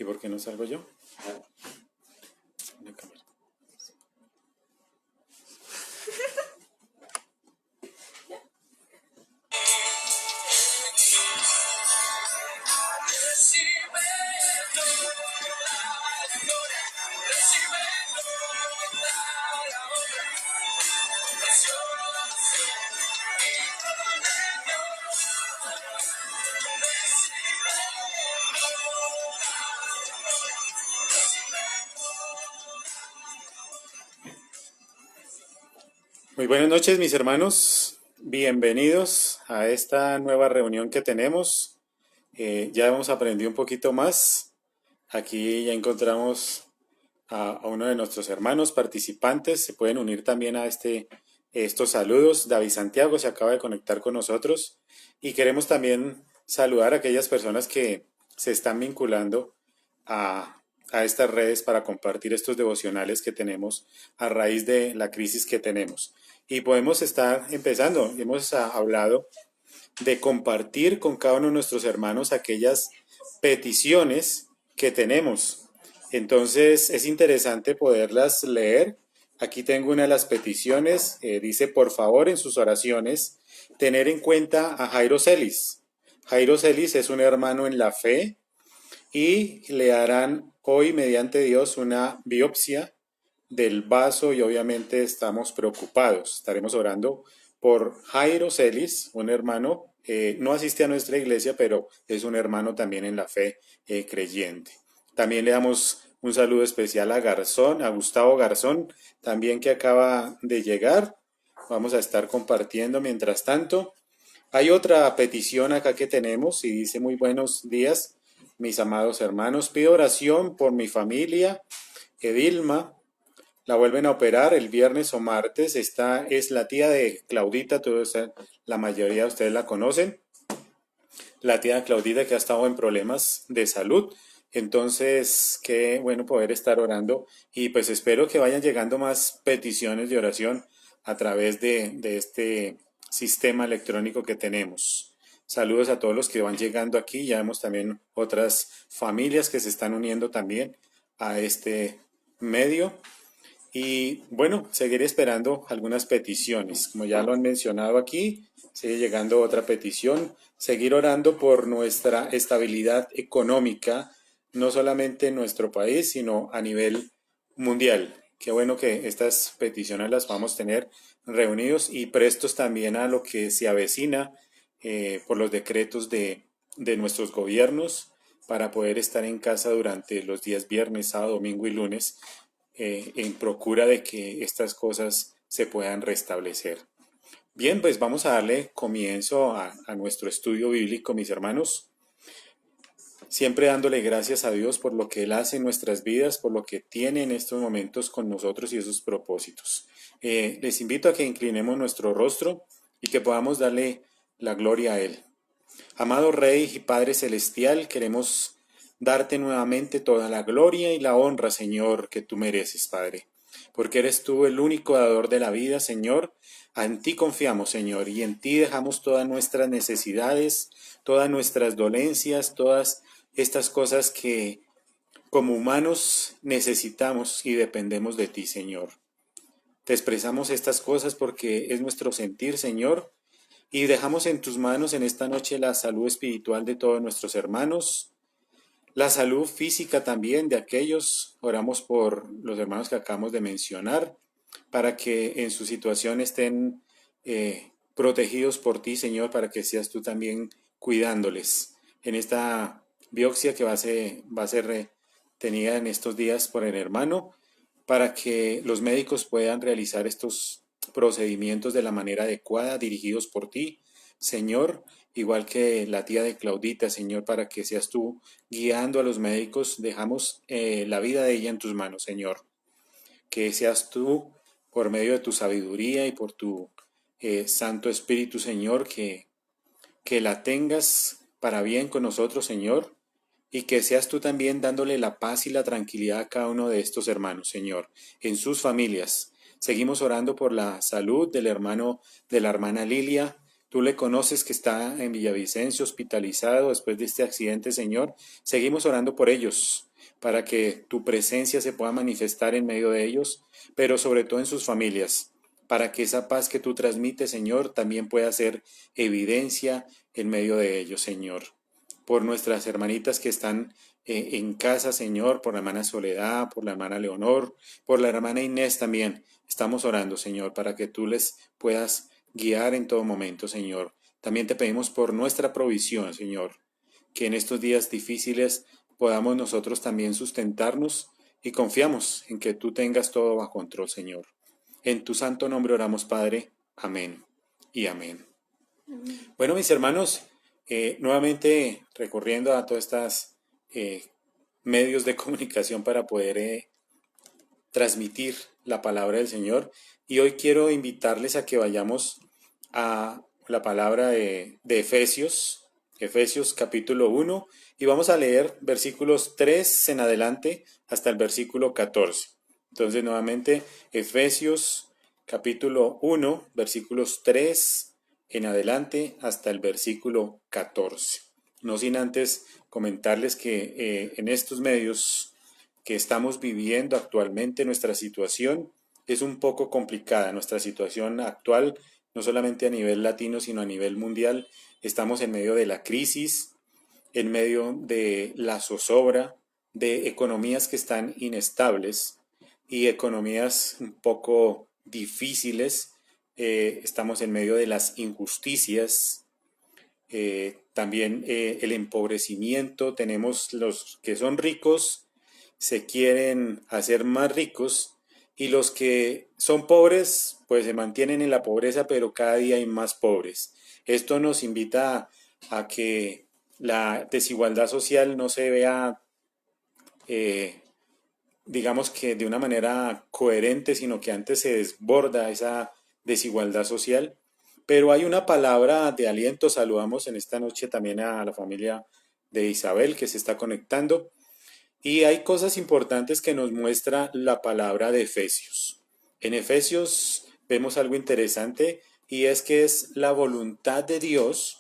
¿Y por qué no salgo yo? La cámara. Muy buenas noches, mis hermanos. Bienvenidos a esta nueva reunión que tenemos. Ya hemos aprendido un poquito más. Aquí ya encontramos a uno de nuestros hermanos participantes. Se pueden unir también a estos saludos. David Santiago se acaba de conectar con nosotros. Y queremos también saludar a aquellas personas que se están vinculando a estas redes para compartir estos devocionales que tenemos a raíz de la crisis que tenemos. Y podemos estar empezando. Hemos hablado de compartir con cada uno de nuestros hermanos aquellas peticiones que tenemos. Entonces es interesante poderlas leer. Aquí tengo una de las peticiones. Dice, por favor, en sus oraciones, tener en cuenta a Jairo Celis. Jairo Celis es un hermano en la fe y le harán hoy, mediante Dios, una biopsia del vaso y obviamente estamos preocupados. Estaremos orando por Jairo Celis, un hermano, no asiste a nuestra iglesia, pero es un hermano también en la fe creyente. También le damos un saludo especial a Garzón, a Gustavo Garzón, también que acaba de llegar. Vamos a estar compartiendo mientras tanto. Hay otra petición acá que tenemos y dice muy buenos días, mis amados hermanos. Pido oración por mi familia, Edilma. La vuelven a operar el viernes o martes. Esta es la tía de Claudita, la mayoría de ustedes la conocen. La tía de Claudita que ha estado en problemas de salud. Entonces, qué bueno poder estar orando y pues espero que vayan llegando más peticiones de oración a través de este sistema electrónico que tenemos. Saludos a todos los que van llegando aquí. Ya vemos también otras familias que se están uniendo también a este medio. Y bueno, seguiré esperando algunas peticiones. Como ya lo han mencionado aquí, sigue llegando otra petición. Seguir orando por nuestra estabilidad económica, no solamente en nuestro país, sino a nivel mundial. Qué bueno que estas peticiones las vamos a tener reunidos y prestos también a lo que se avecina por los decretos de nuestros gobiernos para poder estar en casa durante los días viernes, sábado, domingo y lunes en procura de que estas cosas se puedan restablecer. Bien, pues vamos a darle comienzo a nuestro estudio bíblico, mis hermanos. Siempre dándole gracias a Dios por lo que Él hace en nuestras vidas, por lo que tiene en estos momentos con nosotros y esos propósitos. Les invito a que inclinemos nuestro rostro y que podamos darle la gloria a Él. Amado Rey y Padre Celestial, queremos darte nuevamente toda la gloria y la honra, Señor, que tú mereces, Padre. Porque eres tú el único dador de la vida, Señor. En ti confiamos, Señor, y en ti dejamos todas nuestras necesidades, todas nuestras dolencias, todas estas cosas que como humanos necesitamos y dependemos de ti, Señor. Te expresamos estas cosas porque es nuestro sentir, Señor, y dejamos en tus manos en esta noche la salud espiritual de todos nuestros hermanos, la salud física también de aquellos. Oramos por los hermanos que acabamos de mencionar, para que en su situación estén protegidos por ti, Señor, para que seas tú también cuidándoles en esta biopsia que va a ser tenida en estos días por el hermano, para que los médicos puedan realizar estos procedimientos de la manera adecuada, dirigidos por ti, Señor, igual que la tía de Claudita, Señor, para que seas tú guiando a los médicos. Dejamos la vida de ella en tus manos, Señor. Que seas tú, por medio de tu sabiduría y por tu Santo Espíritu, Señor, que la tengas para bien con nosotros, Señor, y que seas tú también dándole la paz y la tranquilidad a cada uno de estos hermanos, Señor, en sus familias. Seguimos orando por la salud del hermano, de la hermana Lilia. Tú le conoces, que está en Villavicencio hospitalizado después de este accidente, Señor. Seguimos orando por ellos. para que tu presencia se pueda manifestar en medio de ellos, pero sobre todo en sus familias, para que esa paz que tú transmites, Señor, también pueda ser evidencia en medio de ellos, Señor. Por nuestras hermanitas que están en casa, Señor, por la hermana Soledad, por la hermana Leonor, por la hermana Inés también. Estamos orando, Señor, para que tú les puedas guiar en todo momento, Señor. También te pedimos por nuestra provisión, Señor, que en estos días difíciles podamos nosotros también sustentarnos y confiamos en que tú tengas todo bajo control, Señor. En tu santo nombre oramos, Padre. Amén y amén. Bueno, mis hermanos, nuevamente recurriendo a todas estas medios de comunicación para poder transmitir la palabra del Señor. Y hoy quiero invitarles a que vayamos a la palabra de Efesios, Efesios capítulo 1, y vamos a leer versículos 3 en adelante hasta el versículo 14. Entonces, nuevamente, Efesios capítulo 1, versículos 3 en adelante hasta el versículo 14. No sin antes comentarles que en estos medios que estamos viviendo actualmente, nuestra situación es un poco complicada. Nuestra situación actual, no solamente a nivel latino, sino a nivel mundial, estamos en medio de la crisis, en medio de la zozobra, de economías que están inestables y economías un poco difíciles. Estamos en medio de las injusticias, también el empobrecimiento. Tenemos los que son ricos se quieren hacer más ricos y los que son pobres pues se mantienen en la pobreza, pero cada día hay más pobres. Esto nos invita a que la desigualdad social no se vea, eh, digamos que de una manera coherente, sino que antes se desborda esa desigualdad social. Pero hay una palabra de aliento. Saludamos en esta noche también a la familia de Isabel que se está conectando. Y hay cosas importantes que nos muestra la palabra de Efesios. En Efesios vemos algo interesante y es que es la voluntad de Dios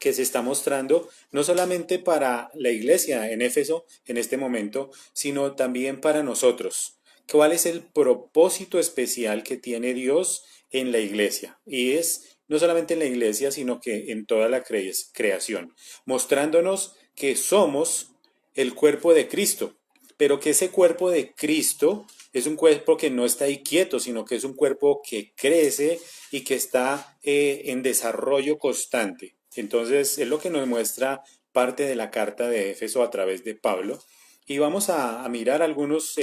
que se está mostrando no solamente para la iglesia en Éfeso en este momento, sino también para nosotros. ¿Cuál es el propósito especial que tiene Dios en la iglesia? Y es no solamente en la iglesia, sino que en toda la creación, mostrándonos que somos el cuerpo de Cristo, pero que ese cuerpo de Cristo es un cuerpo que no está ahí quieto, sino que es un cuerpo que crece y que está en desarrollo constante. Entonces, es lo que nos muestra parte de la carta de Éfeso a través de Pablo. Y vamos a mirar algunos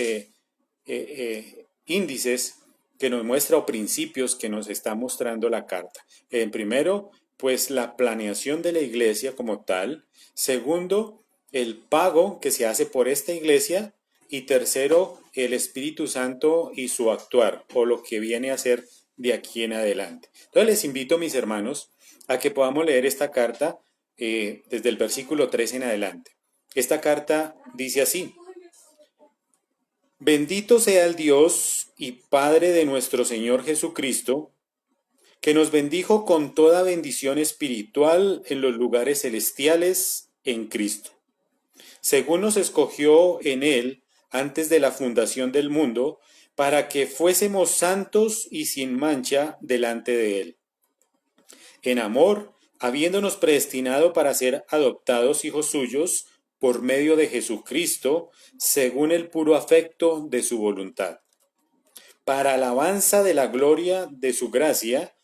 índices que nos muestra o principios que nos está mostrando la carta. Primero, pues la planeación de la iglesia como tal. Segundo, el pago que se hace por esta iglesia. Y tercero, el Espíritu Santo y su actuar, o lo que viene a ser de aquí en adelante. Entonces les invito, mis hermanos, a que podamos leer esta carta desde el versículo 3 en adelante. Esta carta dice así: Bendito sea el Dios y Padre de nuestro Señor Jesucristo, que nos bendijo con toda bendición espiritual en los lugares celestiales en Cristo, según nos escogió en Él antes de la fundación del mundo, para que fuésemos santos y sin mancha delante de Él. En amor, habiéndonos predestinado para ser adoptados hijos suyos por medio de Jesucristo, según el puro afecto de su voluntad, para alabanza de la gloria de su gracia,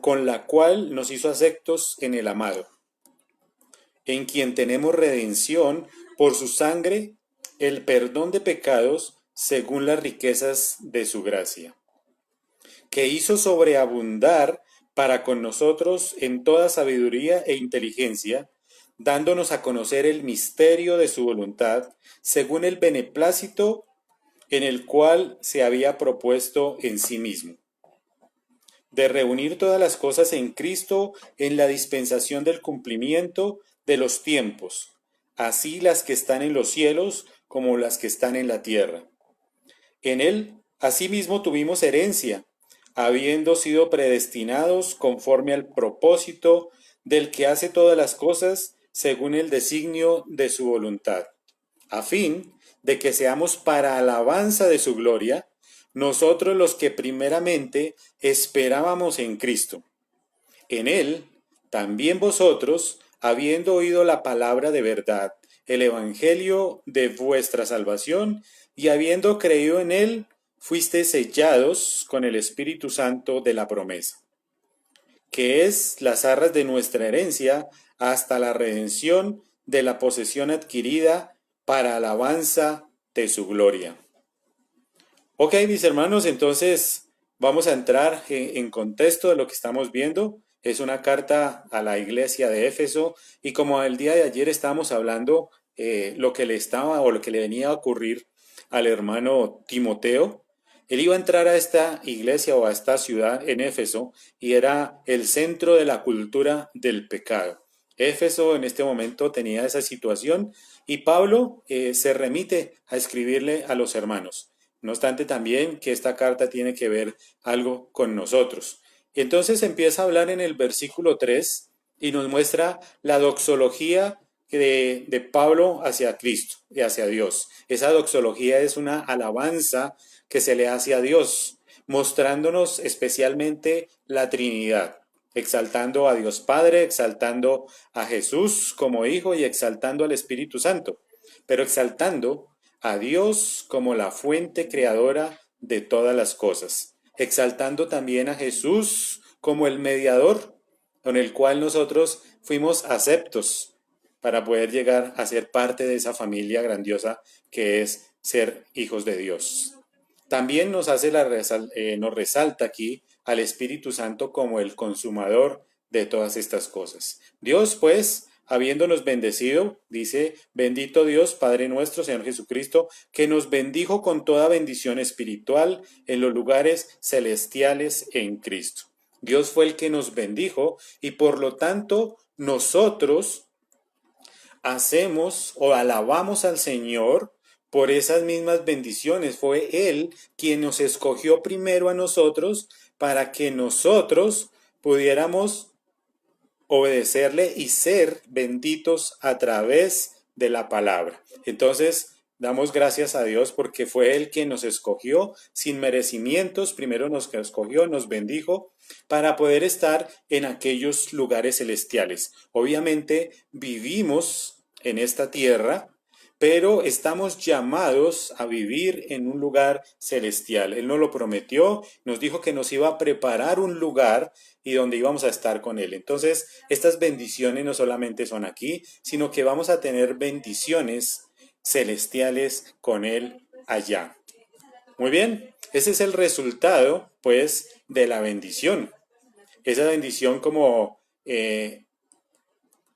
con la cual nos hizo aceptos en el amado, en quien tenemos redención por su sangre, el perdón de pecados, según las riquezas de su gracia, que hizo sobreabundar para con nosotros en toda sabiduría e inteligencia, dándonos a conocer el misterio de su voluntad, según el beneplácito en el cual se había propuesto en sí mismo, de reunir todas las cosas en Cristo en la dispensación del cumplimiento de los tiempos, así las que están en los cielos como las que están en la tierra. En él, asimismo, tuvimos herencia, habiendo sido predestinados conforme al propósito del que hace todas las cosas según el designio de su voluntad, a fin de que seamos para alabanza de su gloria, nosotros los que primeramente esperábamos en Cristo. En él, también vosotros, habiendo oído la palabra de verdad, el evangelio de vuestra salvación, y habiendo creído en él, fuisteis sellados con el Espíritu Santo de la promesa, que es las arras de nuestra herencia hasta la redención de la posesión adquirida para alabanza de su gloria. Ok, mis hermanos, entonces vamos a entrar en contexto de lo que estamos viendo. Es una carta a la iglesia de Éfeso y como el día de ayer estábamos hablando lo que le estaba o lo que le venía a ocurrir al hermano Timoteo, él iba a entrar a esta iglesia o a esta ciudad en Éfeso y era el centro de la cultura del pecado. Éfeso en este momento tenía esa situación y Pablo se remite a escribirle a los hermanos. No obstante también que esta carta tiene que ver algo con nosotros. Entonces empieza a hablar en el versículo 3 y nos muestra la doxología de Pablo hacia Cristo y hacia Dios. Esa doxología es una alabanza que se le hace a Dios, mostrándonos especialmente la Trinidad, exaltando a Dios Padre, exaltando a Jesús como Hijo y exaltando al Espíritu Santo, pero exaltando a Dios como la fuente creadora de todas las cosas, exaltando también a Jesús como el mediador con el cual nosotros fuimos aceptos para poder llegar a ser parte de esa familia grandiosa que es ser hijos de Dios. También nos resalta aquí al Espíritu Santo como el consumador de todas estas cosas. Dios, pues, habiéndonos bendecido, dice, bendito Dios, Padre nuestro, Señor Jesucristo, que nos bendijo con toda bendición espiritual en los lugares celestiales en Cristo. Dios fue el que nos bendijo y por lo tanto nosotros hacemos o alabamos al Señor por esas mismas bendiciones. Fue Él quien nos escogió primero a nosotros para que nosotros pudiéramos obedecerle y ser benditos a través de la palabra. Entonces, damos gracias a Dios porque fue Él quien nos escogió sin merecimientos. Primero nos escogió, nos bendijo para poder estar en aquellos lugares celestiales. Obviamente vivimos en esta tierra, pero estamos llamados a vivir en un lugar celestial. Él nos lo prometió, nos dijo que nos iba a preparar un lugar y donde íbamos a estar con Él. Entonces, estas bendiciones no solamente son aquí, sino que vamos a tener bendiciones celestiales con Él allá. Muy bien, ese es el resultado, pues, de la bendición. Esa bendición como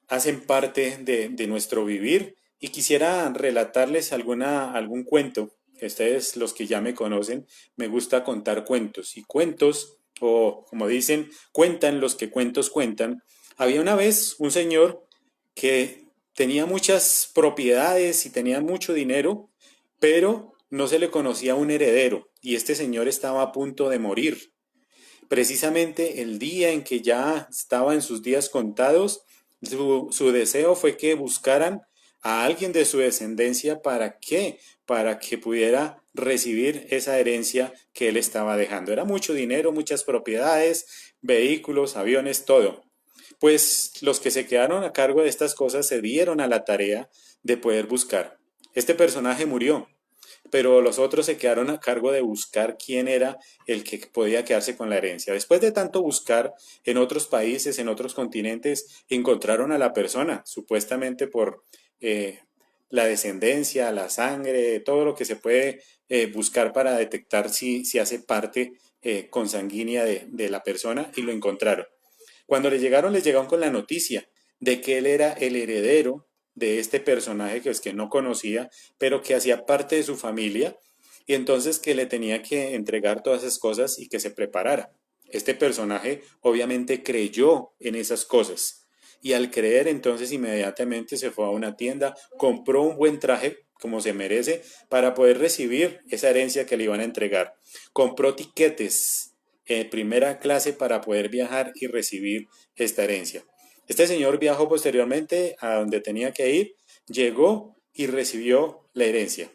hacen parte de nuestro vivir y quisiera relatarles algún cuento. Ustedes, los que ya me conocen, me gusta contar cuentos y cuentos, o como dicen, cuentan los que cuentos cuentan. Había una vez un señor que tenía muchas propiedades y tenía mucho dinero, pero no se le conocía un heredero y este señor estaba a punto de morir. Precisamente el día en que ya estaba en sus días contados, su deseo fue que buscaran a alguien de su descendencia. ¿Para qué? Para que pudiera recibir esa herencia que él estaba dejando. Era mucho dinero, muchas propiedades, vehículos, aviones, todo. Pues los que se quedaron a cargo de estas cosas se dieron a la tarea de poder buscar. Este personaje murió, pero los otros se quedaron a cargo de buscar quién era el que podía quedarse con la herencia. Después de tanto buscar en otros países, en otros continentes, encontraron a la persona, supuestamente por la descendencia, la sangre, todo lo que se puede buscar para detectar si hace parte consanguínea de la persona, y lo encontraron. Cuando les llegaron con la noticia de que él era el heredero de este personaje que es que no conocía, pero que hacía parte de su familia, y entonces que le tenía que entregar todas esas cosas y que se preparara. Este personaje obviamente creyó en esas cosas y al creer entonces inmediatamente se fue a una tienda, compró un buen traje como se merece para poder recibir esa herencia que le iban a entregar. Compró tiquetes en primera clase para poder viajar y recibir esta herencia. Este señor viajó posteriormente a donde tenía que ir, llegó y recibió la herencia.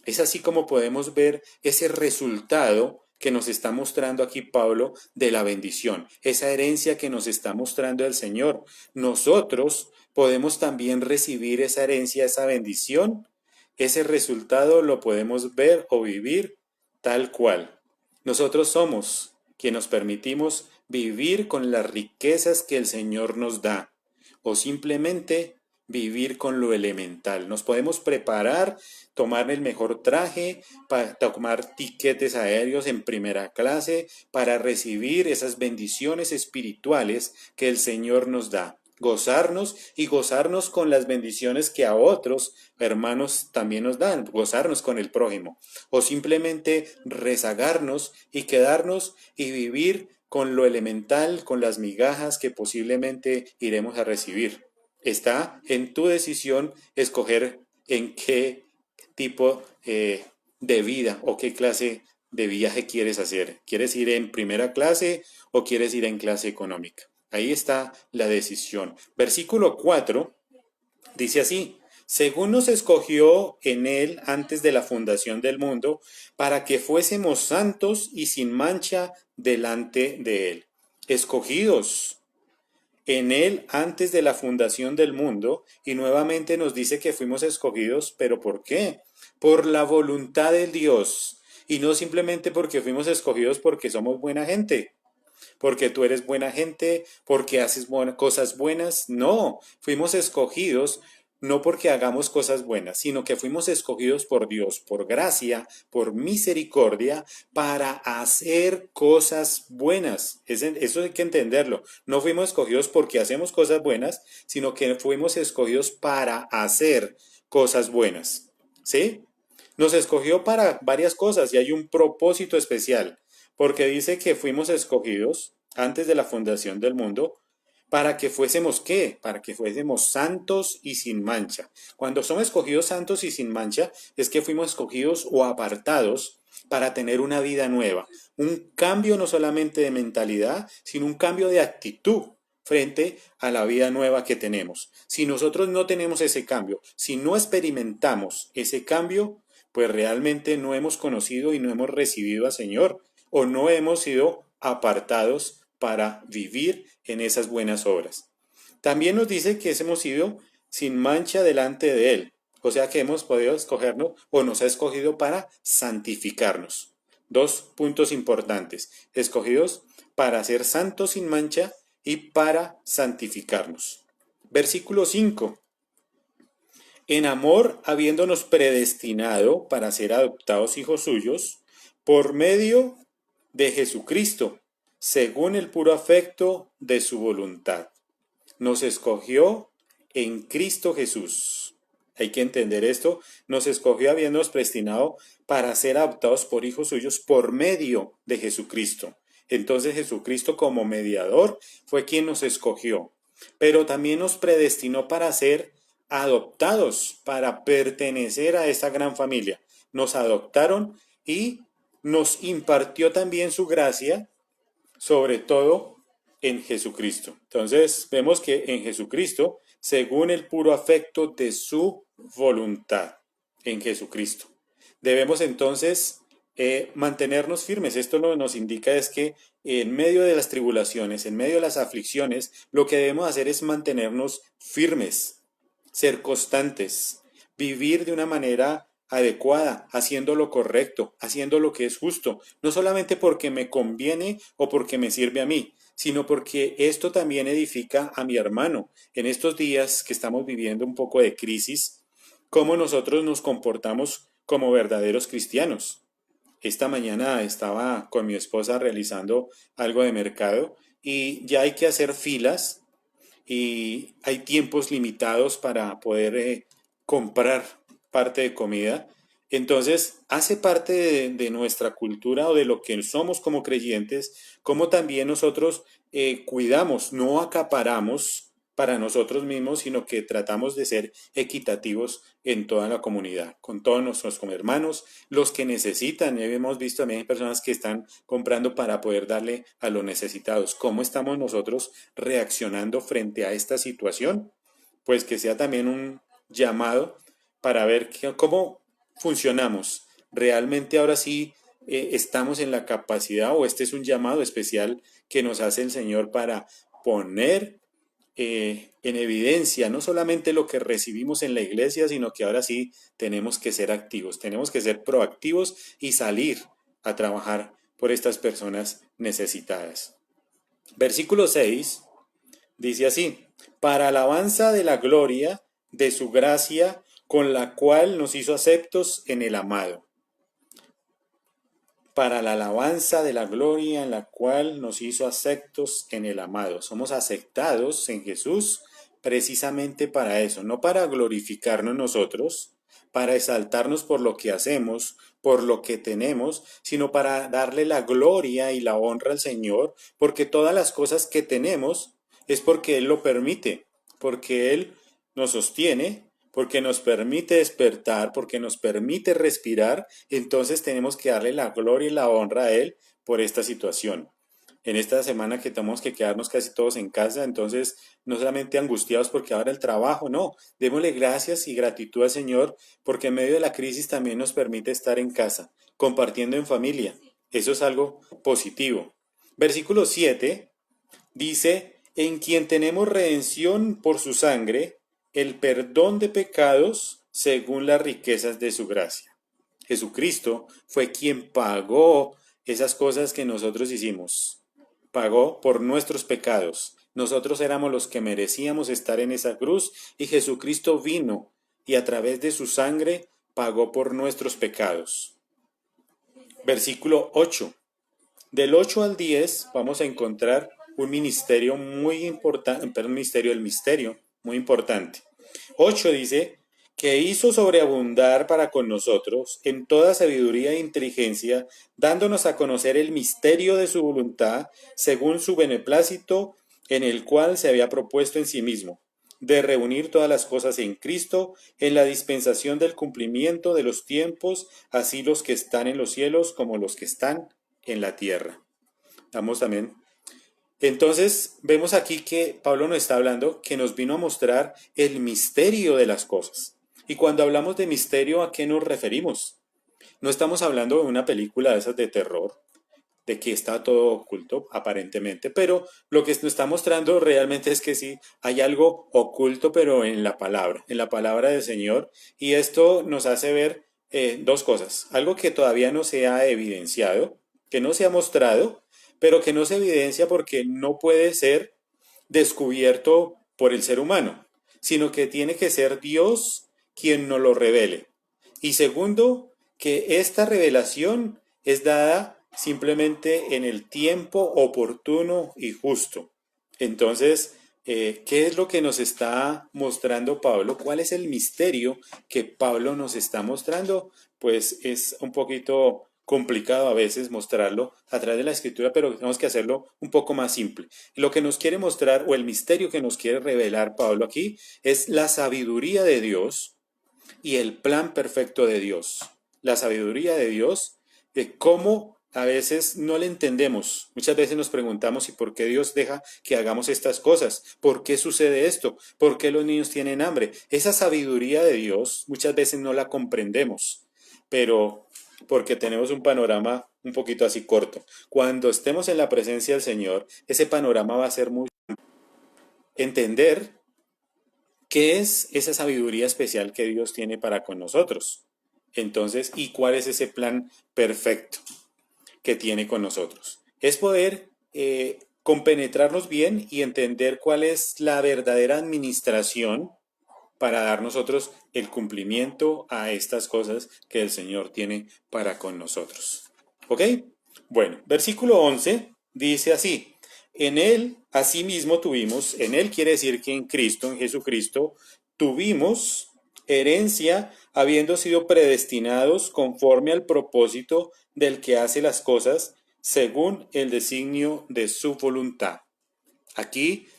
Es así como podemos ver ese resultado que nos está mostrando aquí Pablo de la bendición, esa herencia que nos está mostrando el Señor. Nosotros podemos también recibir esa herencia, esa bendición. Ese resultado lo podemos ver o vivir tal cual. Nosotros somos quienes nos permitimos vivir con las riquezas que el Señor nos da o simplemente vivir con lo elemental. Nos podemos preparar, tomar el mejor traje, para tomar tiquetes aéreos en primera clase, para recibir esas bendiciones espirituales que el Señor nos da. Gozarnos y gozarnos con las bendiciones que a otros hermanos también nos dan, gozarnos con el prójimo, o simplemente rezagarnos y quedarnos y vivir con lo elemental, con las migajas que posiblemente iremos a recibir. Está en tu decisión escoger en qué tipo de vida o qué clase de viaje quieres hacer. ¿Quieres ir en primera clase o quieres ir en clase económica? Ahí está la decisión. Versículo 4 dice así: según nos escogió en él antes de la fundación del mundo, para que fuésemos santos y sin mancha delante de él. Escogidos en él antes de la fundación del mundo, y nuevamente nos dice que fuimos escogidos, pero ¿por qué? Por la voluntad de Dios, y no simplemente porque fuimos escogidos porque somos buena gente, porque tú eres buena gente, porque haces cosas buenas. No, fuimos escogidos no porque hagamos cosas buenas, sino que fuimos escogidos por Dios, por gracia, por misericordia, para hacer cosas buenas. Eso hay que entenderlo. No fuimos escogidos porque hacemos cosas buenas, sino que fuimos escogidos para hacer cosas buenas. ¿Sí? Nos escogió para varias cosas y hay un propósito especial, porque dice que fuimos escogidos antes de la fundación del mundo para que fuésemos ¿qué? Para que fuésemos santos y sin mancha. Cuando somos escogidos santos y sin mancha, es que fuimos escogidos o apartados para tener una vida nueva. Un cambio no solamente de mentalidad, sino un cambio de actitud frente a la vida nueva que tenemos. Si nosotros no tenemos ese cambio, si no experimentamos ese cambio, pues realmente no hemos conocido y no hemos recibido al Señor o no hemos sido apartados para vivir en esas buenas obras. También nos dice que hemos sido sin mancha delante de Él, o sea que hemos podido escogernos o nos ha escogido para santificarnos. Dos puntos importantes: escogidos para ser santos sin mancha y para santificarnos. Versículo 5: en amor, habiéndonos predestinado para ser adoptados hijos suyos, por medio de Jesucristo, según el puro afecto de su voluntad. Nos escogió en Cristo Jesús. Hay que entender esto. Nos escogió habiéndonos predestinado para ser adoptados por hijos suyos por medio de Jesucristo. Entonces Jesucristo como mediador fue quien nos escogió, pero también nos predestinó para ser adoptados, para pertenecer a esa gran familia. Nos adoptaron y nos impartió también su gracia, sobre todo en Jesucristo. Entonces vemos que en Jesucristo, según el puro afecto de su voluntad, en Jesucristo. Debemos entonces mantenernos firmes. Esto lo que nos indica es que en medio de las tribulaciones, en medio de las aflicciones, lo que debemos hacer es mantenernos firmes, ser constantes, vivir de una manera adecuada, haciendo lo correcto, haciendo lo que es justo, no solamente porque me conviene o porque me sirve a mí, sino porque esto también edifica a mi hermano. En estos días que estamos viviendo un poco de crisis, cómo nosotros nos comportamos como verdaderos cristianos. Esta mañana estaba con mi esposa realizando algo de mercado y ya hay que hacer filas y hay tiempos limitados para poder comprar parte de comida. Entonces, hace parte de nuestra cultura o de lo que somos como creyentes, como también nosotros cuidamos, no acaparamos para nosotros mismos, sino que tratamos de ser equitativos en toda la comunidad, con todos nuestros hermanos, los que necesitan. Hemos visto también personas que están comprando para poder darle a los necesitados. ¿Cómo estamos nosotros reaccionando frente a esta situación? Pues que sea también un llamado para ver cómo funcionamos. Realmente ahora sí estamos en la capacidad o este es un llamado especial que nos hace el Señor para poner en evidencia no solamente lo que recibimos en la iglesia, sino que ahora sí tenemos que ser activos, tenemos que ser proactivos y salir a trabajar por estas personas necesitadas. Versículo 6 dice así, para alabanza de la gloria de su gracia con la cual nos hizo aceptos en el amado, para la alabanza de la gloria en la cual nos hizo aceptos en el amado. Somos aceptados en Jesús precisamente para eso, no para glorificarnos nosotros, para exaltarnos por lo que hacemos, por lo que tenemos, sino para darle la gloria y la honra al Señor, porque todas las cosas que tenemos es porque Él lo permite, porque Él nos sostiene, porque nos permite despertar, porque nos permite respirar, entonces tenemos que darle la gloria y la honra a Él por esta situación. En esta semana que tenemos que quedarnos casi todos en casa, entonces no solamente angustiados porque ahora el trabajo, no, démosle gracias y gratitud al Señor porque en medio de la crisis también nos permite estar en casa, compartiendo en familia. Eso es algo positivo. Versículo 7 dice, en quien tenemos redención por su sangre, el perdón de pecados según las riquezas de su gracia. Jesucristo fue quien pagó esas cosas que nosotros hicimos. Pagó por nuestros pecados. Nosotros éramos los que merecíamos estar en esa cruz y Jesucristo vino y a través de su sangre pagó por nuestros pecados. Versículo 8. Del 8 al 10 vamos a encontrar un ministerio muy importante, perdón, el misterio muy importante. 8 dice que hizo sobreabundar para con nosotros en toda sabiduría e inteligencia, dándonos a conocer el misterio de su voluntad, según su beneplácito, en el cual se había propuesto en sí mismo, de reunir todas las cosas en Cristo, en la dispensación del cumplimiento de los tiempos, así los que están en los cielos como los que están en la tierra. Vamos también. Entonces, vemos aquí que Pablo nos está hablando que nos vino a mostrar el misterio de las cosas. Y cuando hablamos de misterio, ¿a qué nos referimos? No estamos hablando de una película de esas de terror, de que está todo oculto, aparentemente, pero lo que nos está mostrando realmente es que sí, hay algo oculto, pero en la palabra del Señor, y esto nos hace ver dos cosas, algo que todavía no se ha evidenciado, que no se ha mostrado, pero que no se evidencia porque no puede ser descubierto por el ser humano, sino que tiene que ser Dios quien nos lo revele. Y segundo, que esta revelación es dada simplemente en el tiempo oportuno y justo. Entonces, ¿qué es lo que nos está mostrando Pablo? ¿Cuál es el misterio que Pablo nos está mostrando? Pues es un poquito complicado a veces mostrarlo a través de la escritura, pero tenemos que hacerlo un poco más simple. Lo que nos quiere mostrar o el misterio que nos quiere revelar Pablo aquí es la sabiduría de Dios y el plan perfecto de Dios. La sabiduría de Dios, de cómo a veces no le entendemos. Muchas veces nos preguntamos, ¿y por qué Dios deja que hagamos estas cosas? ¿Por qué sucede esto? ¿Por qué los niños tienen hambre? Esa sabiduría de Dios muchas veces no la comprendemos, pero porque tenemos un panorama un poquito así corto. Cuando estemos en la presencia del Señor, ese panorama va a ser muy entender qué es esa sabiduría especial que Dios tiene para con nosotros. Entonces, ¿y cuál es ese plan perfecto que tiene con nosotros? Es poder compenetrarnos bien y entender cuál es la verdadera administración para dar nosotros el cumplimiento a estas cosas que el Señor tiene para con nosotros. ¿Ok? Bueno, versículo 11 dice así, en Él asimismo tuvimos, en Él quiere decir que en Cristo, en Jesucristo, tuvimos herencia habiendo sido predestinados conforme al propósito del que hace las cosas según el designio de su voluntad. Aquí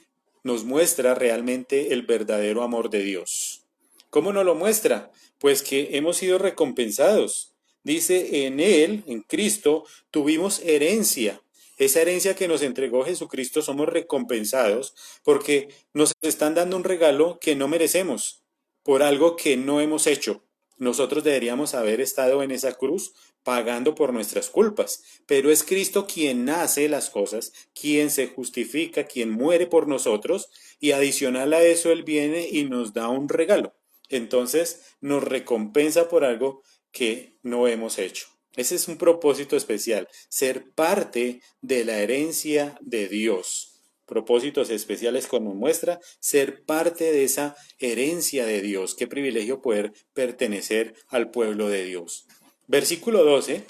nos muestra realmente el verdadero amor de Dios. ¿Cómo nos lo muestra? Pues que hemos sido recompensados. Dice, en Él, en Cristo, tuvimos herencia. Esa herencia que nos entregó Jesucristo somos recompensados porque nos están dando un regalo que no merecemos, por algo que no hemos hecho. Nosotros deberíamos haber estado en esa cruz pagando por nuestras culpas, pero es Cristo quien hace las cosas, quien se justifica, quien muere por nosotros y adicional a eso Él viene y nos da un regalo. Entonces nos recompensa por algo que no hemos hecho. Ese es un propósito especial, ser parte de la herencia de Dios. Propósitos especiales como muestra ser parte de esa herencia de Dios. Qué privilegio poder pertenecer al pueblo de Dios. Versículo 12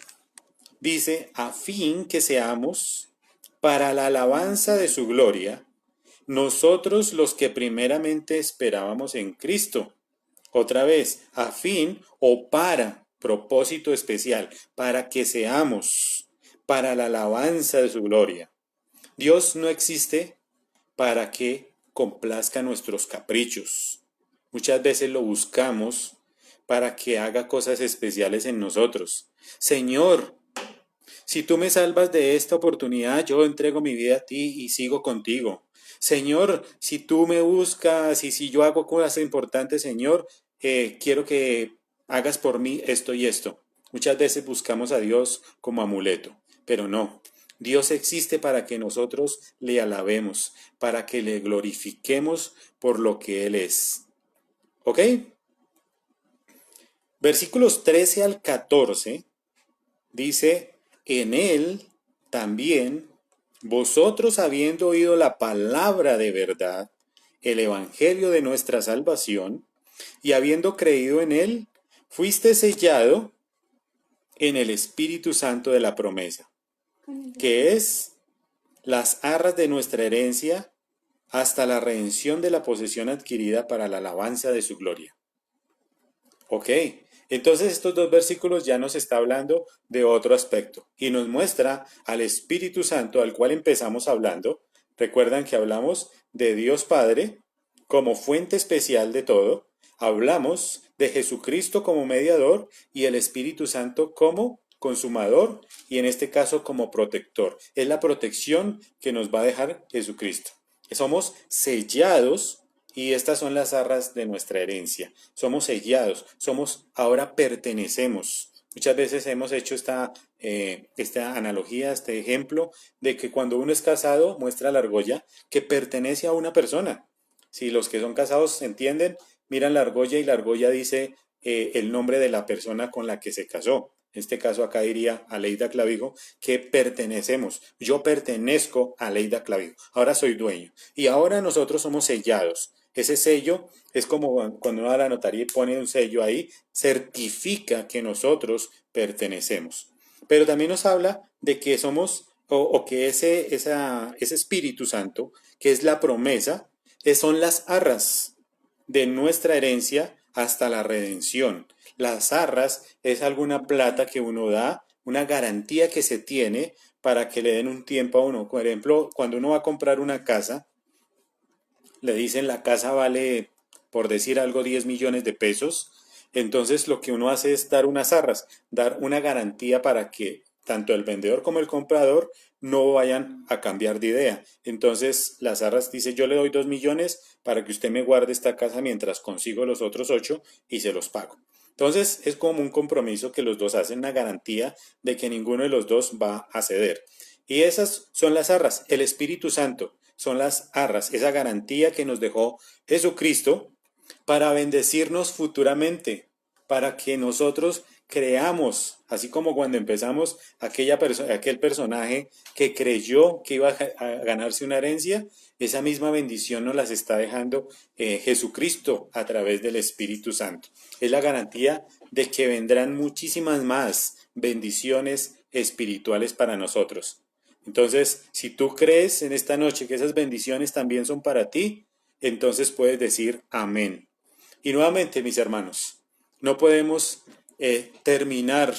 dice, a fin que seamos para la alabanza de su gloria, nosotros los que primeramente esperábamos en Cristo. Otra vez, a fin o para propósito especial, para que seamos para la alabanza de su gloria. Dios no existe para que complazca nuestros caprichos. Muchas veces lo buscamos para que haga cosas especiales en nosotros. Señor, si tú me salvas de esta oportunidad, yo entrego mi vida a ti y sigo contigo. Señor, si tú me buscas y si yo hago cosas importantes, Señor, quiero que hagas por mí esto y esto. Muchas veces buscamos a Dios como amuleto, pero no. Dios existe para que nosotros le alabemos, para que le glorifiquemos por lo que Él es. ¿Ok? Versículos 13 al 14 dice, en Él también vosotros habiendo oído la palabra de verdad, el evangelio de nuestra salvación, y habiendo creído en Él, fuiste sellado en el Espíritu Santo de la promesa, que es las arras de nuestra herencia hasta la redención de la posesión adquirida para la alabanza de su gloria. Ok, entonces estos dos versículos ya nos está hablando de otro aspecto y nos muestra al Espíritu Santo al cual empezamos hablando. Recuerdan que hablamos de Dios Padre como fuente especial de todo, hablamos de Jesucristo como mediador y el Espíritu Santo como consumador y en este caso como protector. Es la protección que nos va a dejar Jesucristo. Somos sellados y estas son las arras de nuestra herencia. Somos sellados, ahora pertenecemos. Muchas veces hemos hecho esta analogía, este ejemplo, de que cuando uno es casado, muestra la argolla que pertenece a una persona. Si los que son casados entienden, miran la argolla y la argolla dice el nombre de la persona con la que se casó. En este caso acá diría Aleida Clavijo que pertenecemos. Yo pertenezco a Aleida Clavijo. Ahora soy dueño. Y ahora nosotros somos sellados. Ese sello es como cuando uno va a la notaría y pone un sello ahí, certifica que nosotros pertenecemos. Pero también nos habla de que somos, o que ese Espíritu Santo, que es la promesa, son las arras de nuestra herencia hasta la redención. Las arras es alguna plata que uno da, una garantía que se tiene para que le den un tiempo a uno. Por ejemplo, cuando uno va a comprar una casa, le dicen la casa vale, por decir algo, 10 millones de pesos. Entonces lo que uno hace es dar unas arras, dar una garantía para que tanto el vendedor como el comprador no vayan a cambiar de idea. Entonces las arras dice yo le doy 2 millones para que usted me guarde esta casa mientras consigo los otros 8 y se los pago. Entonces es como un compromiso que los dos hacen, una garantía de que ninguno de los dos va a ceder. Y esas son las arras, el Espíritu Santo son las arras, esa garantía que nos dejó Jesucristo para bendecirnos futuramente, para que nosotros creamos, así como cuando empezamos aquel personaje que creyó que iba a ganarse una herencia, esa misma bendición nos las está dejando Jesucristo a través del Espíritu Santo. Es la garantía de que vendrán muchísimas más bendiciones espirituales para nosotros. Entonces, si tú crees en esta noche que esas bendiciones también son para ti, entonces puedes decir amén. Y nuevamente, mis hermanos, no podemos terminar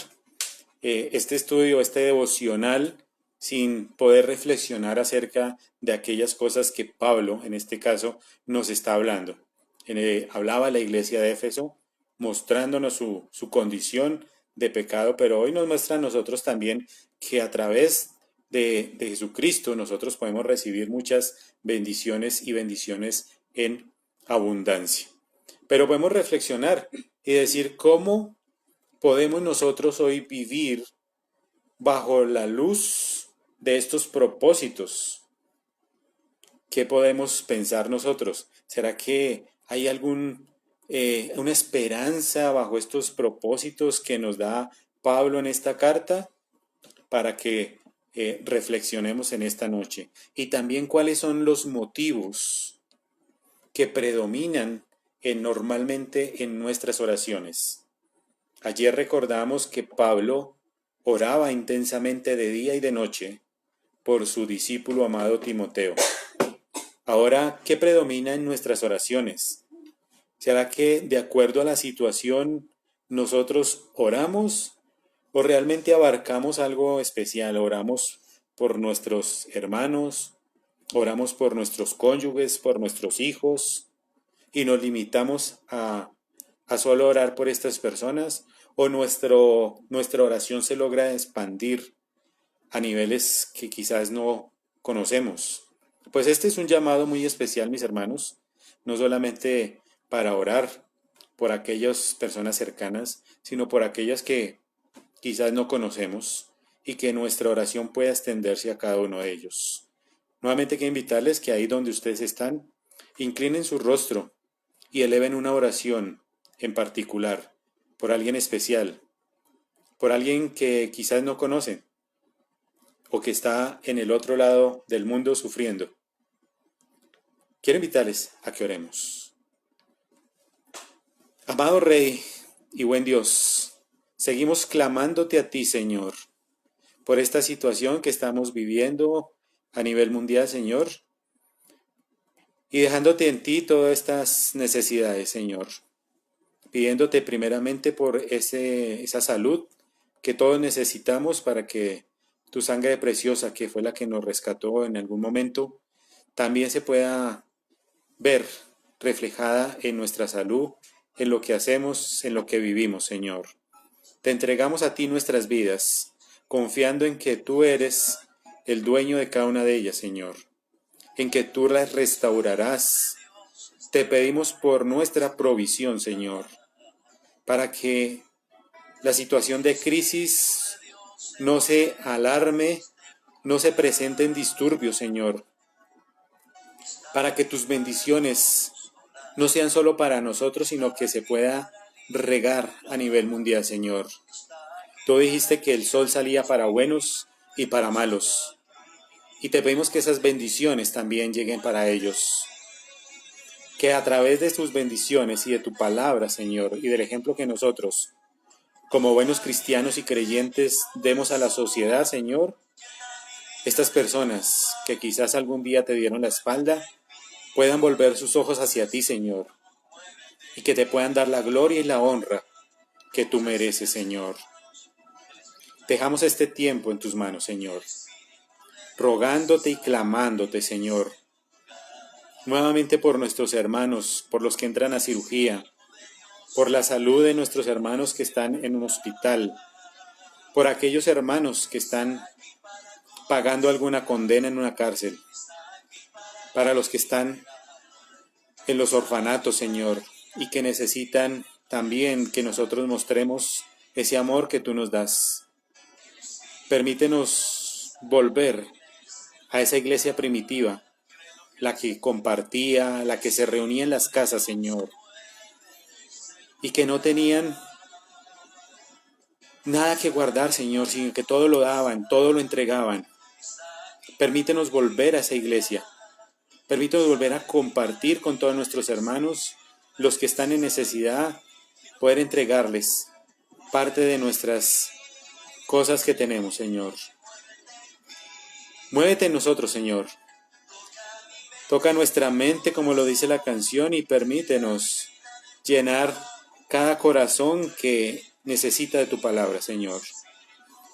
este estudio, este devocional, sin poder reflexionar acerca de aquellas cosas que Pablo, en este caso, nos está hablando. Hablaba la iglesia de Éfeso, mostrándonos su condición de pecado, pero hoy nos muestra a nosotros también que a través de Jesucristo nosotros podemos recibir muchas bendiciones y bendiciones en abundancia. Pero podemos reflexionar y decir cómo podemos nosotros hoy vivir bajo la luz de estos propósitos. ¿Qué podemos pensar nosotros? ¿Será que hay una esperanza bajo estos propósitos que nos da Pablo en esta carta para que reflexionemos en esta noche? Y también cuáles son los motivos que predominan normalmente en nuestras oraciones. Ayer recordamos que Pablo oraba intensamente de día y de noche por su discípulo amado Timoteo. Ahora, ¿qué predomina en nuestras oraciones? ¿Será que de acuerdo a la situación nosotros oramos o realmente abarcamos algo especial? Oramos por nuestros hermanos, oramos por nuestros cónyuges, por nuestros hijos y nos limitamos a solo orar por estas personas o nuestra oración se logra expandir a niveles que quizás no conocemos. Pues este es un llamado muy especial, mis hermanos, no solamente para orar por aquellas personas cercanas, sino por aquellas que quizás no conocemos y que nuestra oración pueda extenderse a cada uno de ellos. Nuevamente quiero invitarles que ahí donde ustedes están, inclinen su rostro y eleven una oración en particular por alguien especial, por alguien que quizás no conocen o que está en el otro lado del mundo sufriendo. Quiero invitarles a que oremos. Amado Rey y buen Dios, seguimos clamándote a ti, Señor, por esta situación que estamos viviendo a nivel mundial, Señor, y dejándote en ti todas estas necesidades, Señor, pidiéndote primeramente por esa salud que todos necesitamos para que tu sangre preciosa, que fue la que nos rescató en algún momento, también se pueda ver reflejada en nuestra salud, en lo que hacemos, en lo que vivimos, Señor. Te entregamos a ti nuestras vidas, confiando en que tú eres el dueño de cada una de ellas, Señor, en que tú las restaurarás. Te pedimos por nuestra provisión, Señor, para que la situación de crisis no se alarme, no se presenten disturbios, Señor, para que tus bendiciones no sean solo para nosotros, sino que se pueda regar a nivel mundial, Señor. Tú dijiste que el sol salía para buenos y para malos, y te pedimos que esas bendiciones también lleguen para ellos. Que a través de tus bendiciones y de tu palabra, Señor, y del ejemplo que nosotros, como buenos cristianos y creyentes, demos a la sociedad, Señor, estas personas que quizás algún día te dieron la espalda, puedan volver sus ojos hacia ti, Señor, y que te puedan dar la gloria y la honra que tú mereces, Señor. Dejamos este tiempo en tus manos, Señor, rogándote y clamándote, Señor, nuevamente por nuestros hermanos, por los que entran a cirugía, por la salud de nuestros hermanos que están en un hospital, por aquellos hermanos que están pagando alguna condena en una cárcel, para los que están en los orfanatos, Señor, y que necesitan también que nosotros mostremos ese amor que tú nos das. Permítenos volver a esa iglesia primitiva, la que compartía, la que se reunía en las casas, Señor, y que no tenían nada que guardar, Señor, sino que todo lo daban, todo lo entregaban. Permítenos volver a esa iglesia. Permítenos volver a compartir con todos nuestros hermanos, los que están en necesidad, poder entregarles parte de nuestras cosas que tenemos, Señor. Muévete en nosotros, Señor. Toca nuestra mente, como lo dice la canción, y permítenos llenar cada corazón que necesita de tu palabra, Señor.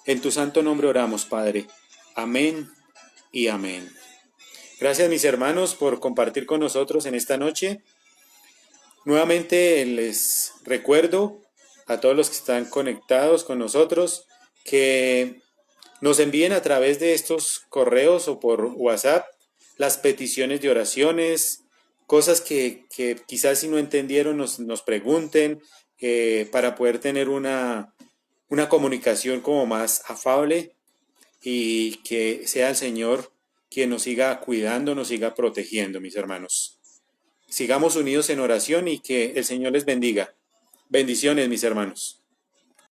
En tu santo nombre oramos, Padre. Amén y amén. Gracias, mis hermanos, por compartir con nosotros en esta noche. Nuevamente les recuerdo a todos los que están conectados con nosotros que nos envíen a través de estos correos o por WhatsApp las peticiones de oraciones, cosas que quizás si no entendieron nos pregunten para poder tener una comunicación como más afable y que sea el Señor quien nos siga cuidando, nos siga protegiendo, mis hermanos. Sigamos unidos en oración y que el Señor les bendiga. Bendiciones, mis hermanos.